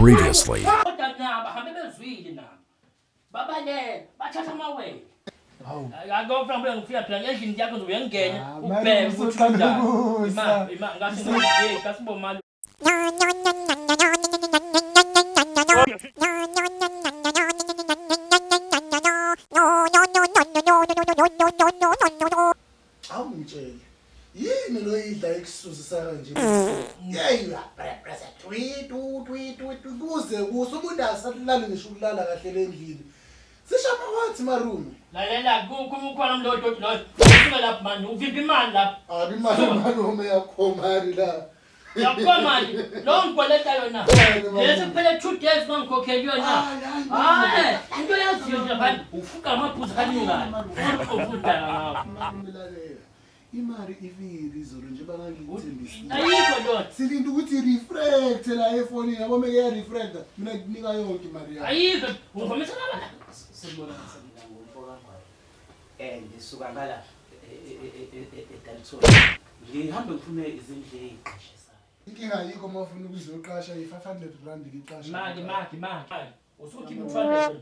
Previously. Yini lo idla ekususa kanje yeyi press tweet kuze umuntu asahlala ngisho ukulala kahle lendlini sishama wathi marume lalela kukhona umlodo lo usuka lapha manje uvipha imali lapha imali malume yakho mali la yakho mali lo ngikoleta yona lesi kuphela 2 days ngangikhokheli yona into yaziyo nje abantu ufuka amaphuzu kanyungana ufuda ngawo imali ivili izolo nje bangangithembisa ayikho yona silinda ukuthi reflect la efonini yabo meke reflect mina nginika yonke imali yakho ayikho ungomisa ngala sibona ngomfoka kwayo ngisuka ngala eDalton ngihambe ngifune izindlu eziqashisayo inkinga yikho mawufuna ukuzoqasha i500 ngiqasha maki usuthi umthwalo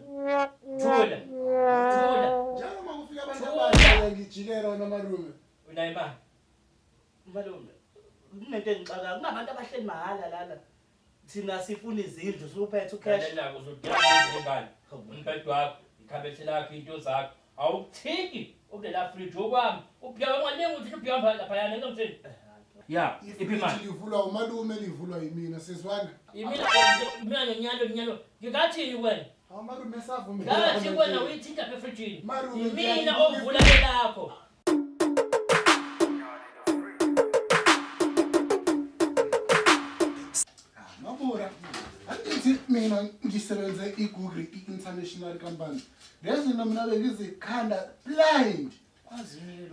thola njalo makufika abantu abasha ngijikela wena malume unayo imali malume kunento engixaka kunabantu abahleli mahala lana thina sifuna izindlu suphethe ucash lalela uzodala ingane umphetho wakho ikhabethe lakho into zakho awuthiki okulela fridge okwami ubhiya wanganingi uthi ubhiya lapha yana ngizomthini ya imali livulwa umalume livulwa yimina sizwana mina ngenyalo ngikathini wena malume savumelana ngathi wena uyithinta efridge Malume, mina ovula lakho mabura angithi mina ngisebenze iGoogle international company lezi mina bengizikhanda blind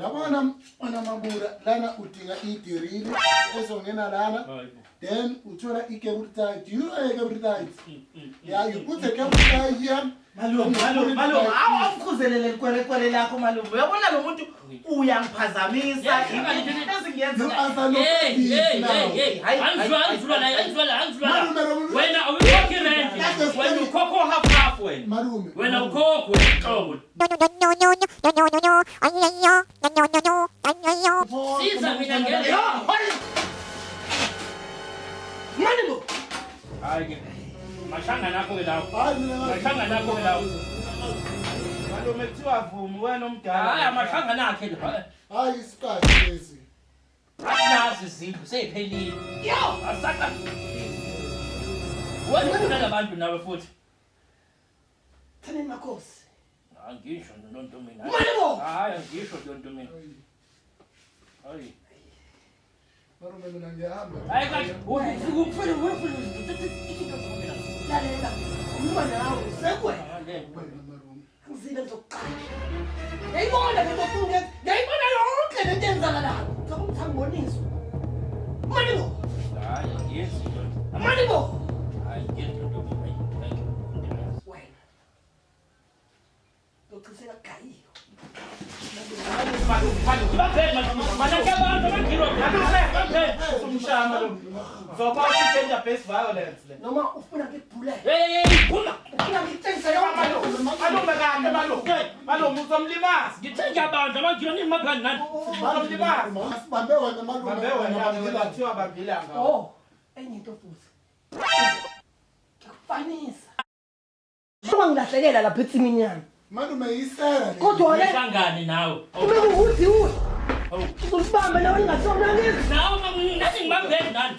yabona ona mabura lana udinga idirili ezongena lana then uthola icable tie do you know a cable tie yeah you put a cable tie here malume awukhuzelele likwele lakho malume uyabona lo muntu uyangiphazamisa wena awukhokhi rent wena ukhokho half wena malume wena ukhokho wena siza mina ngeke malume hayi mashanga nakho lawo hayi mina mashanga nakho lawo malume kuthiwa vumi wena omdala hayi amashanga nakhe la hayi isikhathi lesi asinazi izindlu seyiphelile yo asaka wena nalabantu nawe futhi thani makhosi angisho nonto mina malume hayi angisho nonto mina hayi malume mina ngiyahamba hayi kahle ufuna lalela umntwana nawe sekwe malume ngizile ngizoqala yayibona bekufunge yayibona yonke lento enzakalayo ngomthangoniswa malume hayi yes malume hayi yes nonto mina wena docela gayiyo noma ufuna ngikubhule ufuna ngitshengise malume uzomlimaza ngithenga abantu abangiyona imaphani nani uzomlimaza sibambe wena malume bambe wena kuthiwa bambila ngawo oh enye into futhi ngikufanisa uma ngilahlelela lapha etsimini yami malume isera kodwa hlangane nawe ube ukuthi uzolibamba nawe ngingasona ngezi nawe nathi ngibambeni nani